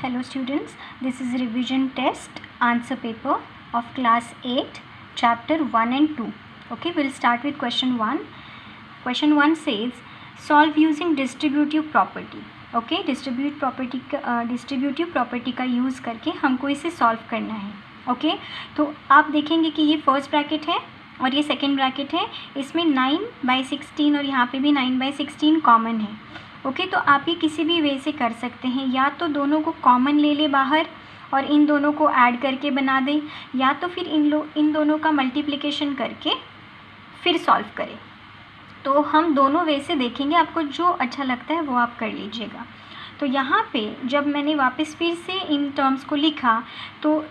Hello students, this is revision test answer paper of class 8 chapter 1 and 2. Okay, we'll start with question 1. Question 1 says solve using distributive property. Okay, distributive property का use करके हमको इसे solve करना है. Okay तो आप देखेंगे कि ये फर्स्ट ब्रैकेट है और ये सेकेंड ब्रैकेट है. इसमें 9/16 और यहाँ पे भी 9/16 कॉमन है. ओके तो आप ये किसी भी वे से कर सकते हैं. या तो दोनों को कॉमन ले ले बाहर और इन दोनों को ऐड करके बना दें, या तो फिर इन दोनों का मल्टीप्लिकेशन करके फिर सॉल्व करें. तो हम दोनों वे से देखेंगे, आपको जो अच्छा लगता है वो आप कर लीजिएगा. तो यहाँ पे जब मैंने वापस फिर से इन टर्म्स को लिखा तो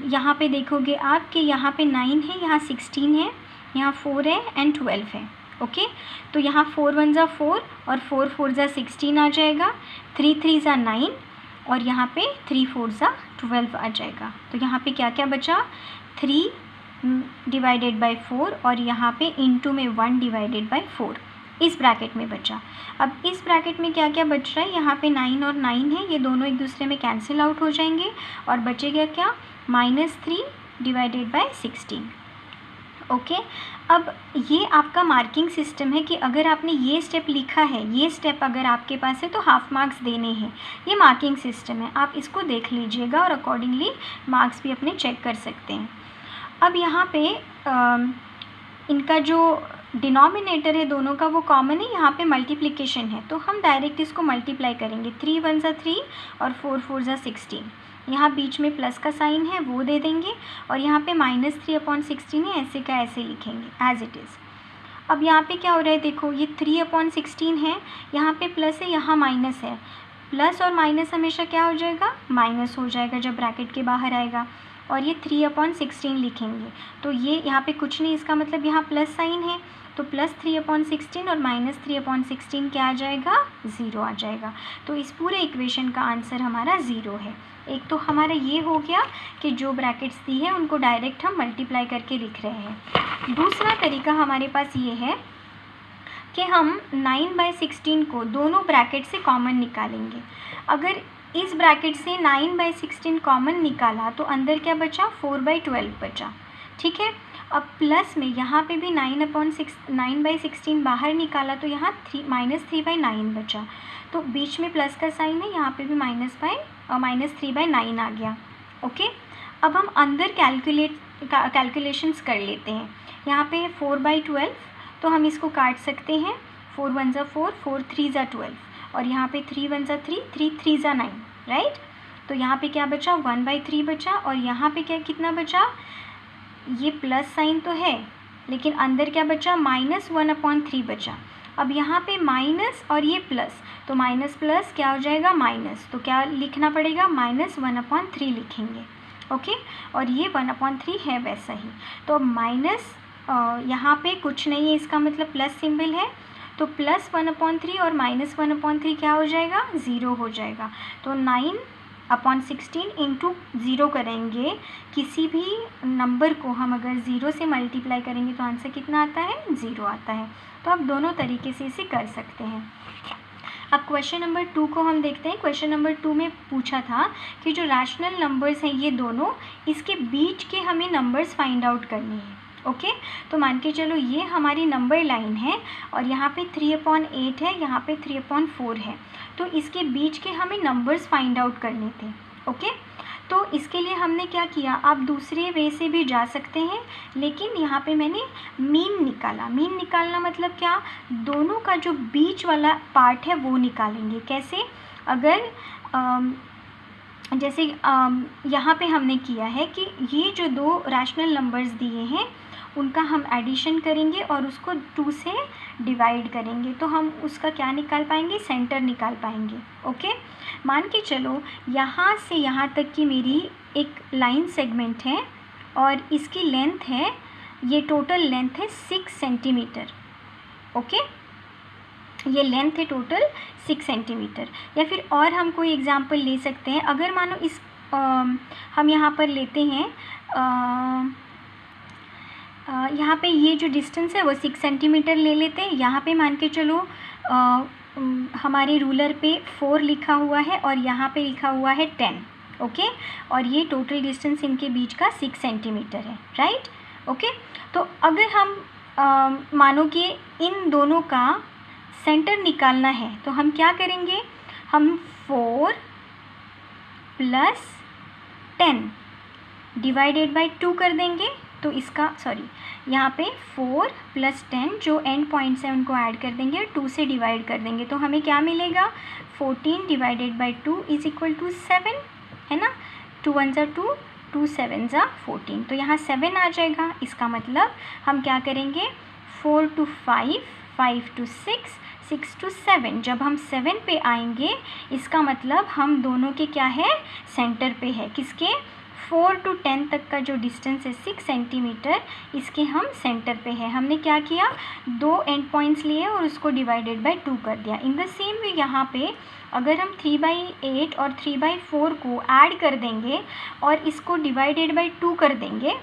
यहाँ पे देखोगे आप कि यहाँ पे 9 है, यहाँ 16 है, यहाँ 4 है एंड 12 है. ओके तो यहाँ 4 1 ज़ा 4 और 4 4 ज़ा 16 आ जाएगा, 3 3 ज़ा 9 और यहाँ पे 3 4 ज़ा 12 आ जाएगा. तो यहाँ पे क्या क्या बचा, 3 डिवाइडेड बाय 4 और यहाँ पे इनटू में 1 डिवाइडेड बाय 4 इस ब्रैकेट में बचा. अब इस ब्रैकेट में क्या क्या बच रहा है, यहाँ पे 9 और 9 है, ये दोनों एक दूसरे में कैंसिल आउट हो जाएंगे और बचेगा क्या, -3 डिवाइडेड बाय 16. ओके अब ये आपका मार्किंग सिस्टम है कि अगर आपने ये स्टेप लिखा है, ये स्टेप अगर आपके पास है तो हाफ मार्क्स देने हैं. ये मार्किंग सिस्टम है, आप इसको देख लीजिएगा और अकॉर्डिंगली मार्क्स भी अपने चेक कर सकते हैं. अब यहाँ पे इनका जो डिनोमिनेटर है दोनों का वो कॉमन है, यहाँ पे मल्टीप्लिकेशन है तो हम डायरेक्ट इसको मल्टीप्लाई करेंगे. 3 1 ज़ा 3 और 4 4 ज़ा 16. यहाँ बीच में प्लस का साइन है वो दे देंगे और यहाँ पे -3/16 है, ऐसे का ऐसे लिखेंगे एज इट इज़. अब यहाँ पे क्या हो रहा है, देखो ये 3/16 है, यहाँ पे प्लस है, यहाँ माइनस है. प्लस और माइनस हमेशा क्या हो जाएगा, माइनस हो जाएगा जब ब्रैकेट के बाहर आएगा. और ये 3/16 लिखेंगे तो ये यहाँ पे कुछ नहीं, इसका मतलब यहाँ प्लस साइन है तो +3/16 और -3/16 क्या आ जाएगा, 0 आ जाएगा. तो इस पूरे इक्वेशन का आंसर हमारा 0 है. एक तो हमारा ये हो गया कि जो ब्रैकेट्स दी है उनको डायरेक्ट हम मल्टीप्लाई करके लिख रहे हैं. दूसरा तरीका हमारे पास ये है कि हम 9/16 को दोनों ब्रैकेट से कॉमन निकालेंगे. अगर इस ब्रैकेट से 9/16 कॉमन निकाला तो अंदर क्या बचा, 4/12 बचा. ठीक है, अब प्लस में यहाँ पे भी 9/16 बाहर निकाला तो यहाँ -3/9 बचा. तो बीच में प्लस का साइन है, यहाँ पे भी -3/9 आ गया. ओके अब हम अंदर कैलकुलेशंस कर लेते हैं. यहाँ पे 4/12 तो हम इसको काट सकते हैं. 4 1 ज़ा 4, 4 3 ज़ा 12 और यहाँ पे 3 1 ज़ा 3, 3 3 ज़ा 9. राइट, तो यहाँ पे क्या बचा, 1/3 बचा. और यहाँ पे क्या कितना बचा, ये प्लस साइन तो है लेकिन अंदर क्या बचा, -1/3 बचा. अब यहाँ पे माइनस और ये प्लस, तो माइनस प्लस क्या हो जाएगा, माइनस. तो क्या लिखना पड़ेगा, -1/3 लिखेंगे. ओके और ये 1/3 है वैसा ही. तो माइनस यहाँ पे कुछ नहीं है, इसका मतलब प्लस सिंबल है तो +1/3 और -1/3 क्या हो जाएगा, 0 हो जाएगा. तो 9/16 इंटू 0 करेंगे. किसी भी नंबर को हम अगर 0 से मल्टीप्लाई करेंगे तो आंसर कितना आता है, 0 आता है. तो आप दोनों तरीके से इसे कर सकते हैं. अब क्वेश्चन नंबर 2 को हम देखते हैं. क्वेश्चन नंबर 2 में पूछा था कि जो रैशनल नंबर्स हैं ये दोनों, इसके बीच के हमें नंबर्स फाइंड आउट करने हैं. ओके तो मान के चलो ये हमारी नंबर लाइन है और यहाँ पे 3/8 है, यहाँ पे 3/4 है. तो इसके बीच के हमें नंबर्स फाइंड आउट करने थे. ओके तो इसके लिए हमने क्या किया, आप दूसरे वे से भी जा सकते हैं लेकिन यहाँ पे मैंने मीन निकाला. मीन निकालना मतलब क्या, दोनों का जो बीच वाला पार्ट है वो निकालेंगे. कैसे, अगर जैसे यहाँ पे हमने किया है कि ये जो दो रैशनल नंबर्स दिए हैं उनका हम एडिशन करेंगे और उसको 2 से डिवाइड करेंगे तो हम उसका क्या निकाल पाएंगे, सेंटर निकाल पाएंगे. ओके मान के चलो यहाँ से यहाँ तक की मेरी एक लाइन सेगमेंट है और इसकी लेंथ है, ये टोटल लेंथ है 6 सेंटीमीटर. ओके ये लेंथ है टोटल 6 सेंटीमीटर. या फिर और हम कोई एग्जांपल ले सकते हैं. अगर मानो इस हम यहाँ पर लेते हैं यहाँ पे ये जो डिस्टेंस है वो 6 सेंटीमीटर ले लेते हैं. यहाँ पे मान के चलो हमारे रूलर पे 4 लिखा हुआ है और यहाँ पे लिखा हुआ है 10, ओके। और ये टोटल डिस्टेंस इनके बीच का 6 सेंटीमीटर है, राइट, ओके। तो अगर हम मानो कि इन दोनों का सेंटर निकालना है तो हम क्या करेंगे, हम 4 + 10 डिवाइडेड बाय 2 कर देंगे। तो इसका यहाँ पे 4 + 10 जो एंड पॉइंट्स हैं उनको ऐड कर देंगे और 2 से डिवाइड कर देंगे। तो हमें क्या मिलेगा, 14 डिवाइडेड बाय 2 = 7, है ना। 2 × 1 = 2, 2 × 7 = 14। तो यहाँ 7 आ जाएगा। इसका मतलब हम क्या करेंगे, 4 to 5, 5 to 6, 6 to 7। जब हम 7 पे आएंगे इसका मतलब हम दोनों के क्या है, सेंटर पे है। किसके, 4 to 10 तक का जो डिस्टेंस है 6 सेंटीमीटर, इसके हम सेंटर पे है। हमने क्या किया, 2 एंड पॉइंट्स लिए और उसको डिवाइडेड बाय 2 कर दिया। इन द सेम वे यहाँ पे अगर हम 3/8 और 3/4 को ऐड कर देंगे और इसको डिवाइडेड बाय 2 कर देंगे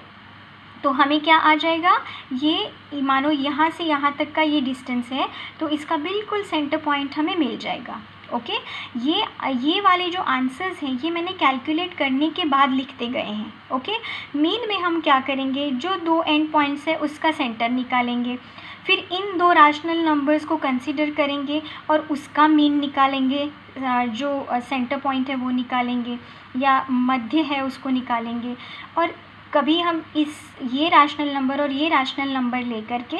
तो हमें क्या आ जाएगा, ये मानो यहाँ से यहाँ तक का ये डिस्टेंस है तो इसका बिल्कुल सेंटर पॉइंट हमें मिल जाएगा, ओके। ये वाले जो आंसर्स हैं ये मैंने कैलकुलेट करने के बाद लिखते गए हैं, ओके। मीन में हम क्या करेंगे, जो 2 एंड पॉइंट्स है उसका सेंटर निकालेंगे, फिर इन 2 रैशनल नंबर्स को कंसीडर करेंगे और उसका मीन निकालेंगे, जो सेंटर पॉइंट है वो निकालेंगे या मध्य है उसको निकालेंगे। और कभी हम ये रैशनल नंबर और ये रैशनल नंबर लेकर के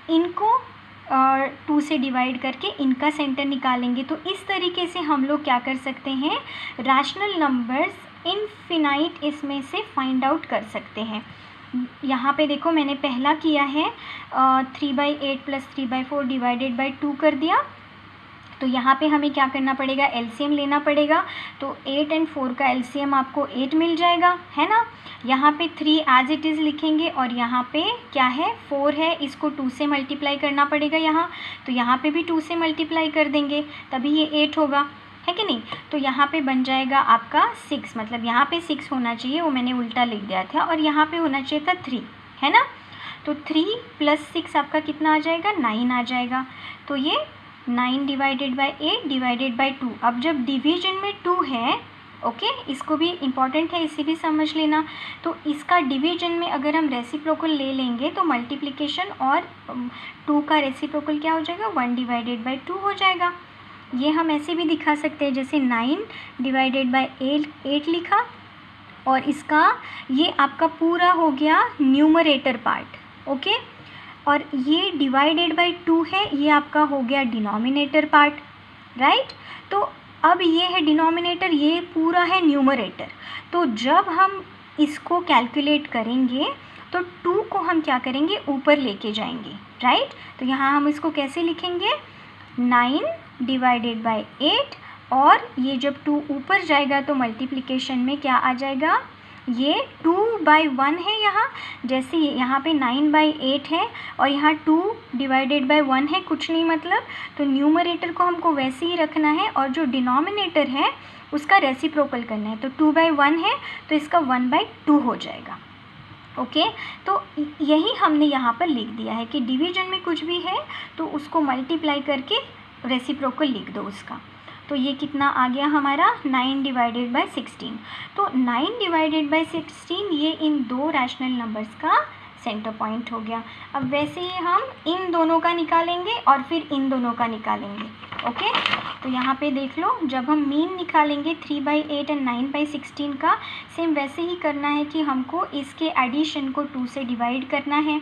इनको 2 से डिवाइड करके इनका सेंटर निकालेंगे। तो इस तरीके से हम लोग क्या कर सकते हैं, रैशनल नंबर्स इनफिनाइट इसमें से फाइंड आउट कर सकते हैं। यहाँ पे देखो मैंने पहला किया है 3/8 + 3/4 डिवाइडेड बाय 2 कर दिया। तो यहाँ पे हमें क्या करना पड़ेगा, एलसीएम लेना पड़ेगा। तो 8 और 4 का एलसीएम आपको 8 मिल जाएगा, है ना। यहाँ पे 3 एज इट इज़ लिखेंगे और यहाँ पे क्या है, 4 है, इसको 2 से मल्टीप्लाई करना पड़ेगा यहाँ। तो यहाँ पे भी 2 से मल्टीप्लाई कर देंगे तभी ये 8 होगा, है कि नहीं। तो यहाँ पे बन जाएगा आपका 6, मतलब यहाँ पे 6 होना चाहिए, वो मैंने उल्टा लिख दिया था, और यहाँ पे होना चाहिए था 3, है ना। तो 3 + 6 आपका कितना आ जाएगा, 9 आ जाएगा। तो ये 9 डिवाइडेड बाय 8 डिवाइडेड बाय 2। अब जब डिवीजन में 2 है, ओके, इसको भी इम्पॉर्टेंट है, इसे भी समझ लेना। तो इसका डिवीजन में अगर हम रेसिप्रोकल ले लेंगे तो मल्टीप्लिकेशन और 2 का रेसिप्रोकल क्या हो जाएगा, 1 डिवाइडेड बाय 2 हो जाएगा। ये हम ऐसे भी दिखा सकते हैं, जैसे 9 डिवाइडेड बाय 8 लिखा और इसका ये आपका पूरा हो गया न्यूमरेटर पार्ट, ओके। और ये डिवाइडेड बाय 2 है, ये आपका हो गया डिनोमिनेटर पार्ट, राइट। तो अब ये है डिनोमिनेटर, ये पूरा है न्यूमरेटर। तो जब हम इसको कैलकुलेट करेंगे तो 2 को हम क्या करेंगे, ऊपर लेके जाएंगे, राइट। तो यहाँ हम इसको कैसे लिखेंगे, 9 डिवाइडेड बाय 8, और ये जब 2 ऊपर जाएगा तो मल्टीप्लिकेशन में क्या आ जाएगा, ये 2/1 है यहाँ। जैसे यहाँ पे 9/8 है और यहाँ 2 डिवाइडेड बाय 1 है, कुछ नहीं मतलब। तो न्यूमरेटर को हमको वैसे ही रखना है और जो डिनोमिनेटर है उसका रेसिप्रोकल करना है। तो 2/1 है तो इसका 1/2 हो जाएगा, ओके। तो यही हमने यहाँ पर लिख दिया है कि डिवीजन में कुछ भी है तो उसको मल्टीप्लाई करके रेसिप्रोकल लिख दो उसका। तो ये कितना आ गया हमारा, 9 डिवाइडेड बाय 16। तो 9 डिवाइडेड बाय 16 ये इन 2 रैशनल नंबर्स का सेंटर पॉइंट हो गया। अब वैसे ही हम इन दोनों का निकालेंगे और फिर इन दोनों का निकालेंगे, ओके। तो यहाँ पे देख लो, जब हम मीन निकालेंगे 3/8 और 9/16 का, सेम वैसे ही करना है कि हमको इसके एडिशन को 2 से डिवाइड करना है।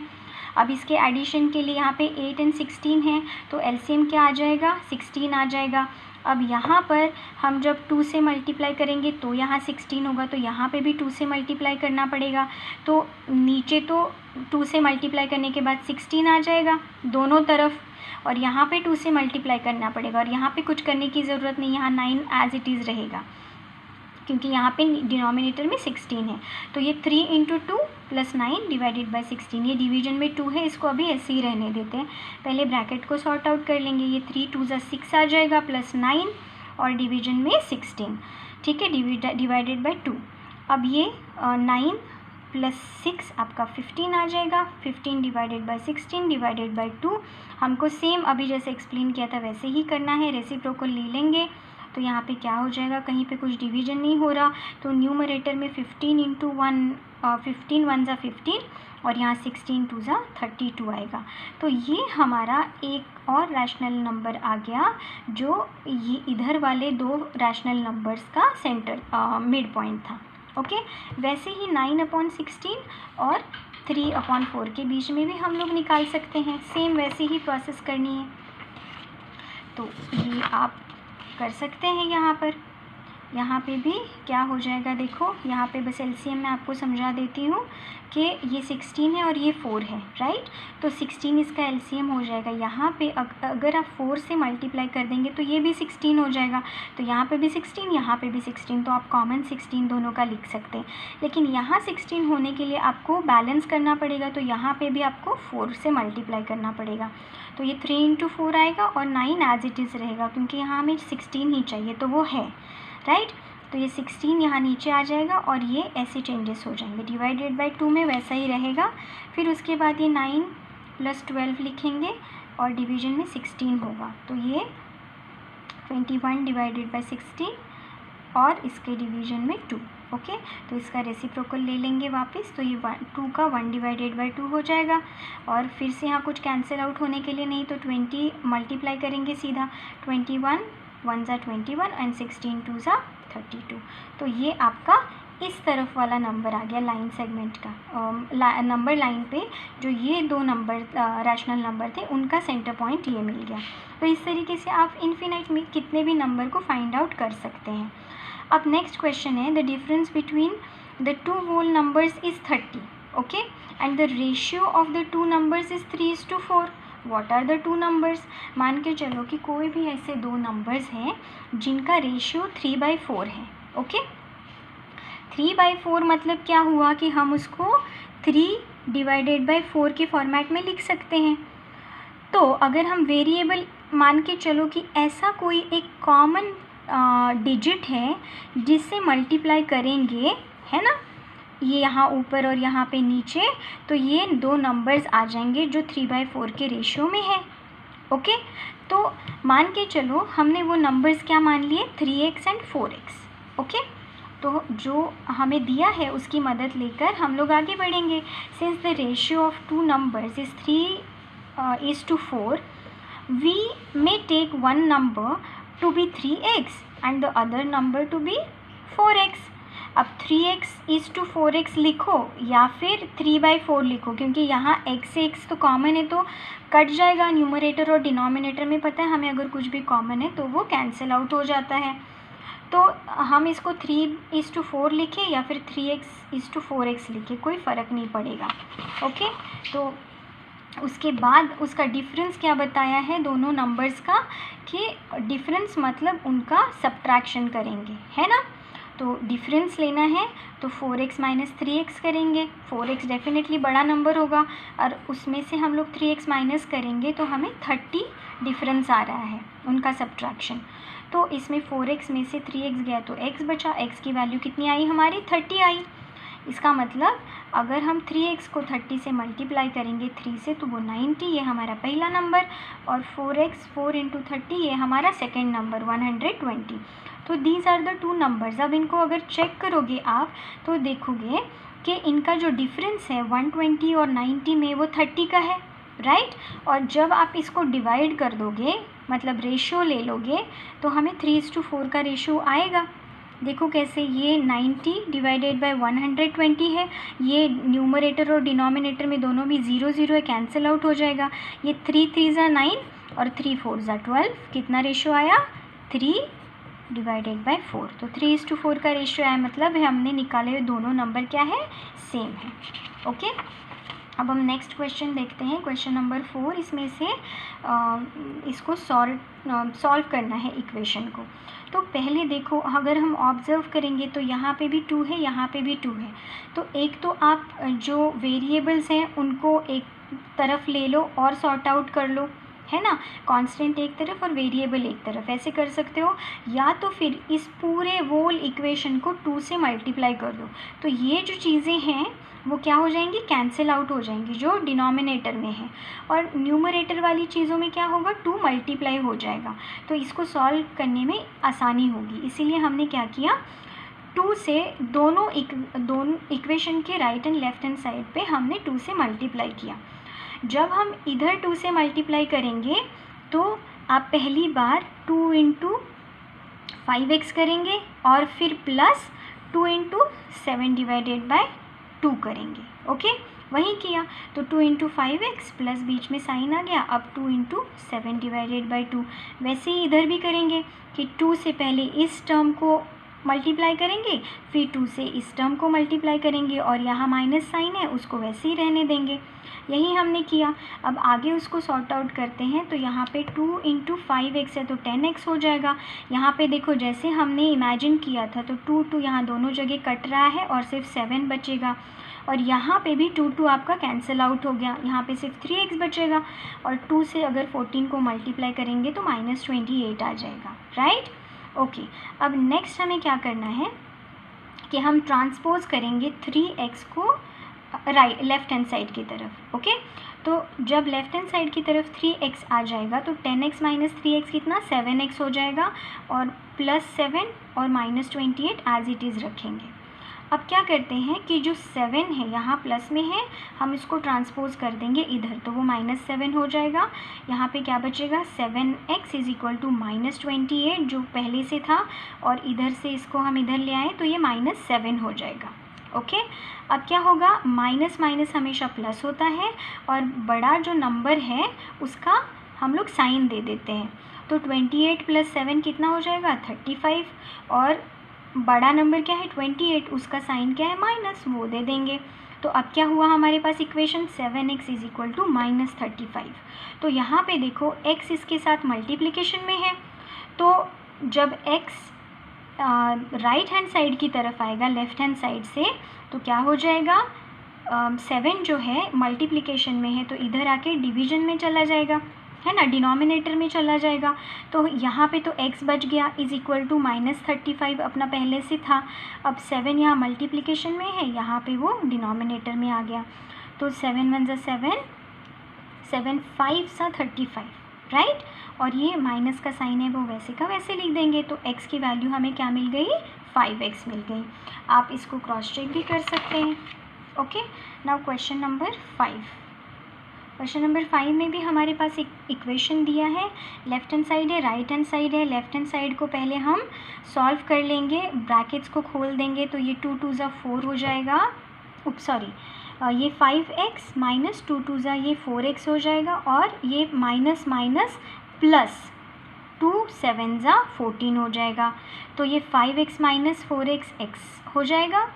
अब इसके एडिशन के लिए यहाँ पे 8 और 16 है तो एलसीएम क्या आ जाएगा, 16 आ जाएगा। अब यहाँ पर हम जब 2 से मल्टीप्लाई करेंगे तो यहाँ 16 होगा, तो यहाँ पे भी 2 से मल्टीप्लाई करना पड़ेगा। तो नीचे तो 2 से मल्टीप्लाई करने के बाद 16 आ जाएगा दोनों तरफ, और यहाँ पे 2 से मल्टीप्लाई करना पड़ेगा, और यहाँ पे कुछ करने की ज़रूरत नहीं, यहाँ 9 एज इट इज़ रहेगा क्योंकि यहाँ पे डिनोमिनेटर में 16 है। तो ये 3 × 2 + 9 डिवाइडेड बाय 16, ये डिवीजन में 2 है, इसको अभी ऐसे ही रहने देते हैं। पहले ब्रैकेट को सॉर्ट आउट कर लेंगे। ये 3 × 2 = 6 आ जाएगा प्लस 9 और डिवीजन में 16, ठीक है, डिवाइडेड बाय 2। अब ये 9 +6 आपका 15 आ जाएगा। 15 डिवाइडेड बाय 16 डिवाइडेड बाय 2, हमको सेम अभी जैसे एक्सप्लेन किया था वैसे ही करना है, रेसिप्रोकल ले लेंगे। तो यहाँ पे क्या हो जाएगा, कहीं पे कुछ डिवीजन नहीं हो रहा, तो न्यूमरेटर में 15 इंटू 1 15 1 ज़ा 15 और यहाँ 16 2 ज़ा 32 आएगा। तो ये हमारा एक और रैशनल नंबर आ गया, जो ये इधर वाले दो रैशनल नंबर्स का सेंटर मिड पॉइंट था। ओके, वैसे ही 9/16 और 3/4 के बीच में भी हम लोग निकाल सकते हैं, सेम वैसे ही प्रोसेस करनी है। तो ये आप कर सकते हैं। यहाँ पे भी क्या हो जाएगा, देखो यहाँ पे बस एलसीएम में आपको समझा देती हूँ कि ये 16 है और ये 4 है, राइट। तो 16 इसका एलसीएम हो जाएगा। यहाँ पे अगर आप 4 से मल्टीप्लाई कर देंगे तो ये भी 16 हो जाएगा, तो यहाँ पे भी 16, यहाँ पे भी 16, तो आप कॉमन 16 दोनों का लिख सकते हैं। लेकिन यहाँ 16 होने के लिए आपको बैलेंस करना पड़ेगा, तो यहाँ पे भी आपको 4 से मल्टीप्लाई करना पड़ेगा। तो ये 3 इंटू 4 आएगा और 9 एज इट इज़ रहेगा, क्योंकि यहाँ हमें 16 ही चाहिए, तो वो है, राइट। तो ये 16 यहाँ नीचे आ जाएगा और ये ऐसे चेंजेस हो जाएंगे। डिवाइडेड बाय 2 में वैसा ही रहेगा। फिर उसके बाद ये 9 + 12 लिखेंगे और डिवीजन में 16 होगा, तो ये 21 डिवाइडेड बाय 16 और इसके डिवीजन में 2। ओके, तो इसका रेसिप्रोकल ले लेंगे वापस, तो ये 2 का 1 डिवाइडेड बाय 2 हो जाएगा। और फिर से यहाँ कुछ कैंसिल आउट होने के लिए नहीं, तो 20 मल्टीप्लाई करेंगे सीधा, 21 1 ज़ा 21 एंड 16 2 ज़ा 32। तो ये आपका इस तरफ वाला नंबर आ गया लाइन सेगमेंट का, नंबर लाइन पे जो ये दो नंबर रैशनल नंबर थे उनका सेंटर पॉइंट ये मिल गया। तो इस तरीके से आप इन्फिनाइट में कितने भी नंबर को फाइंड आउट कर सकते हैं। अब नेक्स्ट क्वेश्चन है, the difference between the two whole numbers is 30, okay, and the ratio of the two numbers is 3:4। What are the two numbers. मान के चलो कि कोई भी ऐसे दो नंबर्स हैं जिनका रेशियो 3/4 है। ओके, 3/4 मतलब क्या हुआ कि हम उसको 3 डिवाइडेड बाय 4 के फॉर्मेट में लिख सकते हैं। तो अगर हम वेरिएबल मान के चलो कि ऐसा कोई एक कॉमन डिजिट है जिससे मल्टीप्लाई करेंगे, है ना, ये यहाँ ऊपर और यहाँ पे नीचे, तो ये दो नंबर्स आ जाएंगे जो 3/4 के रेशियो में है। ओके, तो मान के चलो हमने वो नंबर्स क्या मान लिए, 3x एंड 4x। ओके, तो जो हमें दिया है उसकी मदद लेकर हम लोग आगे बढ़ेंगे। Since the ratio of two numbers is 3:4, we may take one number to be 3x and the other number to be 4x। अब 3x:4x लिखो या फिर 3/4 लिखो, क्योंकि यहाँ x से x तो कॉमन है तो कट जाएगा न्यूमरेटर और डिनोमिनेटर में। पता है हमें अगर कुछ भी कॉमन है तो वो कैंसिल आउट हो जाता है। तो हम इसको 3:4 लिखें या फिर 3x:4x लिखें, कोई फ़र्क नहीं पड़ेगा। ओके, तो उसके बाद उसका डिफरेंस क्या बताया है दोनों नंबर्स का, कि डिफरेंस मतलब उनका सब्ट्रैक्शन करेंगे, है ना। तो डिफरेंस लेना है तो 4x - 3x करेंगे। 4x डेफिनेटली बड़ा नंबर होगा और उसमें से हम लोग 3x माइनस करेंगे तो हमें 30 डिफरेंस आ रहा है उनका सब्ट्रैक्शन। तो इसमें 4x में से 3x गया तो x बचा, x की वैल्यू कितनी आई हमारी, 30 आई। इसका मतलब अगर हम 3x को 30 से मल्टीप्लाई करेंगे 3 से तो वो 90, ये हमारा पहला नंबर, और 4x 4 × 30 ये हमारा सेकेंड नंबर 120। तो these are the two numbers. अब इनको अगर चेक करोगे आप तो देखोगे कि इनका जो डिफरेंस है 120 और 90 में वो 30 का है, राइट। और जब आप इसको डिवाइड कर दोगे मतलब रेशियो ले लोगे तो हमें 3:4 का रेशियो आएगा। देखो कैसे, ये 90 डिवाइडेड बाय 120 है, ये न्यूमरेटर और डिनोमिनेटर में दोनों भी 0 0 है, कैंसिल आउट हो जाएगा। ये 3 3 ज़ा 9 और 3 4 ज़ा 12, कितना रेशियो आया, 3 डिवाइडेड बाय 4। तो 3:4 का रेशियो आया, मतलब हमने निकाले हुए दोनों नंबर क्या है, सेम है। ओके, अब हम नेक्स्ट क्वेश्चन देखते हैं, क्वेश्चन नंबर 4। इसमें से इसको सॉल्व करना है इक्वेशन को। तो पहले देखो अगर हम ऑब्ज़र्व करेंगे तो यहाँ पे भी 2 है, यहाँ पे भी 2 है। तो एक तो आप जो वेरिएबल्स हैं उनको एक तरफ ले लो और सॉर्ट आउट कर लो, है ना, कांस्टेंट एक तरफ और वेरिएबल एक तरफ, ऐसे कर सकते हो। या तो फिर इस पूरे होल इक्वेशन को 2 से मल्टीप्लाई कर दो, तो ये जो चीज़ें हैं वो क्या हो जाएंगी, कैंसिल आउट हो जाएंगी जो डिनोमिनेटर में है, और न्यूमरेटर वाली चीज़ों में क्या होगा, 2 मल्टीप्लाई हो जाएगा। तो इसको सॉल्व करने में आसानी होगी, इसीलिए हमने क्या किया, 2 से दोनों इक्वेशन के right and left hand side पे हमने 2 से मल्टीप्लाई किया। जब हम इधर 2 से मल्टीप्लाई करेंगे तो आप पहली बार 2 इंटू 5x करेंगे और फिर प्लस 2 इंटू 7 डिवाइडेड बाय 2 करेंगे। ओके, वही किया तो 2 इंटू 5x प्लस बीच में साइन आ गया, अब 2 इंटू 7 डिवाइडेड बाई 2। वैसे ही इधर भी करेंगे कि 2 से पहले इस टर्म को मल्टीप्लाई करेंगे, फिर 2 से इस टर्म को मल्टीप्लाई करेंगे, और यहाँ माइनस साइन है उसको वैसे ही रहने देंगे। यही हमने किया। अब आगे उसको सॉर्ट आउट करते हैं, तो यहाँ पे 2 इंटू 5x है तो 10x हो जाएगा। यहाँ पे देखो जैसे हमने इमेजिन किया था, तो 2 यहाँ दोनों जगह कट रहा है और सिर्फ 7 बचेगा, और यहाँ पे भी 2 आपका कैंसिल आउट हो गया, यहाँ पे सिर्फ 3x बचेगा, और 2 से अगर 14 को मल्टीप्लाई करेंगे तो -28 आ जाएगा, राइट। ओके, अब नेक्स्ट हमें क्या करना है कि हम ट्रांसपोज करेंगे 3x को लेफ्ट हैंड साइड की तरफ। ओके, तो जब लेफ्ट हैंड साइड की तरफ 3x आ जाएगा तो 10x माइनस 3x कितना 7x हो जाएगा, और +7 और -28 एज इट इज़ रखेंगे। अब क्या करते हैं कि जो 7 है यहाँ प्लस में है, हम इसको ट्रांसपोज कर देंगे इधर, तो वो -7 हो जाएगा। यहाँ पे क्या बचेगा, 7x इज इक्वल टू -28 जो पहले से था, और इधर से इसको हम इधर ले आए तो ये -7 हो जाएगा। ओके, अब क्या होगा, माइनस माइनस हमेशा प्लस होता है, और बड़ा जो नंबर है उसका हम लोग साइन दे देते हैं, तो 28 + 7 कितना हो जाएगा 35, और बड़ा नंबर क्या है 28, उसका साइन क्या है माइनस, वो दे देंगे। तो अब क्या हुआ हमारे पास equation 7x is equal to -35। तो यहाँ पे देखो x इसके साथ मल्टीप्लिकेशन में है, तो जब x राइट हैंड साइड की तरफ आएगा लेफ्ट हैंड साइड से, तो क्या हो जाएगा, 7 जो है मल्टीप्लिकेशन में है तो इधर आके डिवीजन में चला जाएगा, है ना, डिनोमिनेटर में चला जाएगा। तो यहाँ पे तो x बच गया इज इक्वल टू -35 अपना पहले से था। अब 7 यहाँ मल्टीप्लिकेशन में है, यहाँ पे वो डिनोमिनेटर में आ गया, तो 7 1 7, 7 5 35, राइट। और ये माइनस का साइन है वो वैसे का वैसे लिख देंगे, तो x की वैल्यू हमें क्या मिल गई, 5x मिल गई। आप इसको क्रॉस चेक भी कर सकते हैं। Okay, now question number 5। Question number 5 में भी हमारे पास एक इक्वेशन दिया है, लेफ्ट हैंड साइड है राइट हैंड साइड है। लेफ्ट हैंड साइड को पहले हम सॉल्व कर लेंगे, ब्रैकेट्स को खोल देंगे, तो ये 2 2 4 हो जाएगा, ये 5x माइनस 2 2 ये 4x हो जाएगा, और ये माइनस माइनस प्लस 2 7 14 हो जाएगा, तो ये 5x माइनस 4x x हो जाएगा,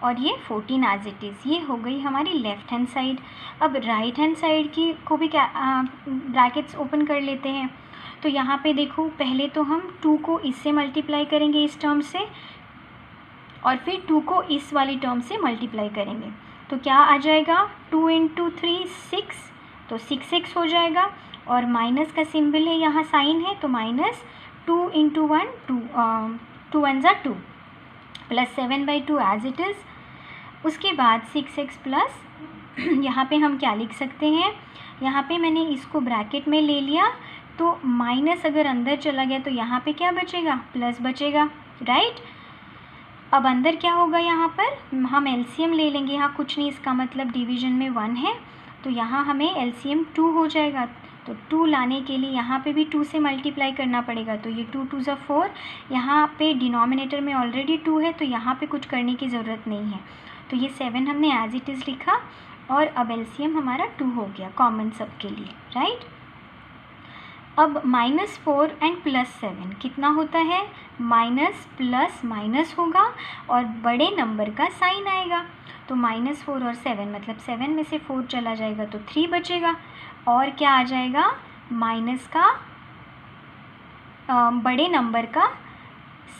और ये 14 एज इट इज़। ये हो गई हमारी लेफ़्ट हैंड साइड। अब राइट हैंड साइड की को भी क्या ब्रैकेट्स ओपन कर लेते हैं, तो यहाँ पे देखो पहले तो हम 2 को इससे मल्टीप्लाई करेंगे इस टर्म से, और फिर 2 को इस वाली टर्म से मल्टीप्लाई करेंगे, तो क्या आ जाएगा 2 इंटू 3 6, तो 6x हो जाएगा, और माइनस का सिंबल है यहाँ साइन है, तो -2 into 1 2 2 1 2 plus 7/2 as it is. उसके बाद 6x प्लस यहाँ पे हम क्या लिख सकते हैं, यहाँ पे मैंने इसको ब्रैकेट में ले लिया, तो माइनस अगर अंदर चला गया तो यहाँ पे क्या बचेगा, प्लस बचेगा, राइट। अब अंदर क्या होगा, यहाँ पर हम एलसीएम ले लेंगे, यहाँ कुछ नहीं, इसका मतलब डिवीजन में 1 है, तो यहाँ हमें एलसीएम 2 हो जाएगा, तो 2 लाने के लिए यहाँ पे भी 2 से मल्टीप्लाई करना पड़ेगा, तो ये 2 2 4, यहाँ पे डिनोमिनेटर में ऑलरेडी 2 है, तो यहाँ पे कुछ करने की ज़रूरत नहीं है, तो ये 7 हमने एज इट इज़ लिखा, और अब एलसीएम हमारा 2 हो गया कॉमन सब के लिए, राइट। अब -4 एंड +7 कितना होता है, माइनस प्लस माइनस होगा और बड़े नंबर का साइन आएगा, तो -4 और 7 मतलब 7 में से 4 चला जाएगा तो 3 बचेगा, और क्या आ जाएगा, माइनस का बड़े नंबर का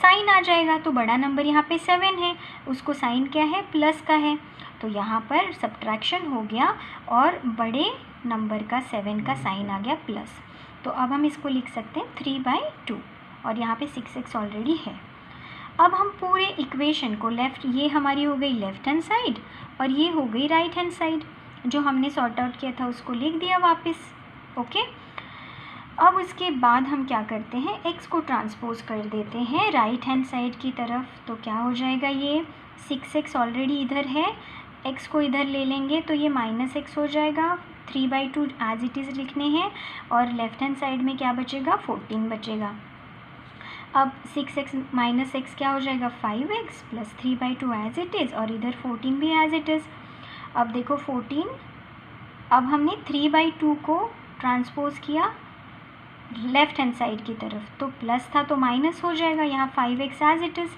साइन आ जाएगा, तो बड़ा नंबर यहाँ पे 7 है, उसको साइन क्या है, प्लस का है, तो यहाँ पर सब्ट्रैक्शन हो गया और बड़े नंबर का 7 का साइन आ गया प्लस। तो अब हम इसको लिख सकते हैं 3/2 और यहाँ पे 6x ऑलरेडी है। अब हम पूरे इक्वेशन को लेफ़्ट, ये हमारी हो गई लेफ़्ट हैंड साइड और ये हो गई राइट हैंड साइड, जो हमने सॉर्ट आउट किया था उसको लिख दिया वापस। ओके, अब उसके बाद हम क्या करते हैं, x को ट्रांसपोज कर देते हैं राइट हैंड साइड की तरफ। तो क्या हो जाएगा, ये 6x ऑलरेडी इधर है, x को इधर ले लेंगे तो ये -x हो जाएगा। 3/2 एज इट इज़ लिखने हैं और लेफ़्ट हैंड साइड में क्या बचेगा, 14 बचेगा। अब 6x - x क्या हो जाएगा, 5x plus 3/2 as it is और इधर 14 भी एज इट इज़। अब देखो 14, अब हमने 3/2 को ट्रांसपोज किया लेफ़्ट हैंड साइड की तरफ, तो प्लस था तो माइनस हो जाएगा, यहाँ 5x एज इट इज़।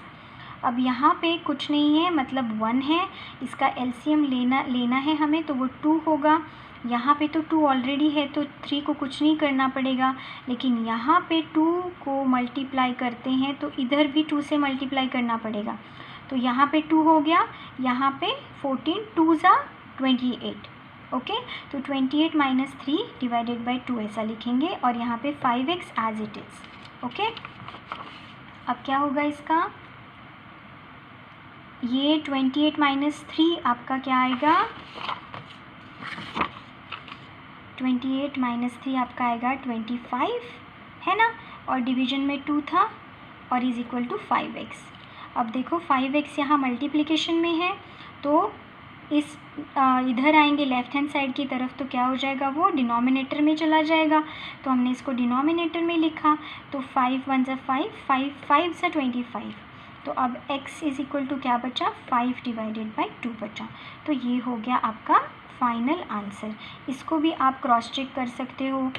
अब यहाँ पे कुछ नहीं है, मतलब 1 है, इसका एलसीएम लेना है हमें, तो वो 2 होगा। यहाँ पे तो 2 ऑलरेडी है तो 3 को कुछ नहीं करना पड़ेगा, लेकिन यहाँ पे 2 को मल्टीप्लाई करते हैं तो इधर भी 2 से मल्टीप्लाई करना पड़ेगा। तो यहाँ पे 2 हो गया, यहाँ पे 14, 2 ज़ा 28। ओके, तो 28 - 3 डिवाइडेड बाई 2 ऐसा लिखेंगे और यहाँ पे 5x as it is. Okay, अब क्या होगा इसका, ये 28 - 3 आपका क्या आएगा, 28 - 3 आपका आएगा 25, है ना, और डिवीजन में 2 था और इज़ इक्वल टू 5x। अब देखो 5x यहाँ मल्टीप्लिकेशन में है तो इस इधर आएंगे लेफ़्ट हैंड साइड की तरफ तो क्या हो जाएगा, वो डिनोमिनेटर में चला जाएगा। तो हमने इसको डिनोमिनेटर में लिखा, तो 5 1 ज़ा 5, 5 ज़ा 25। तो अब x इज़ इक्वल टू क्या बचा, 5 डिवाइडेड बाई 2 बचा। तो ये हो गया आपका फाइनल आंसर। इसको भी आप क्रॉस चेक कर सकते हो।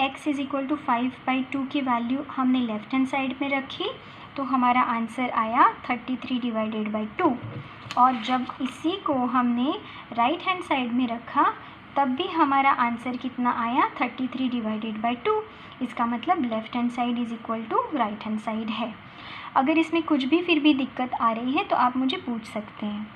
x इज़ इक्वल टू 5/2 की वैल्यू हमने लेफ़्ट हैंड साइड में रखी तो हमारा आंसर आया 33 डिवाइडेड बाई 2, और जब इसी को हमने राइट हैंड साइड में रखा तब भी हमारा आंसर कितना आया, 33 डिवाइडेड बाई 2। इसका मतलब left hand side is equal to right hand side है। अगर इसमें कुछ भी फिर भी दिक्कत आ रही है तो आप मुझे पूछ सकते हैं।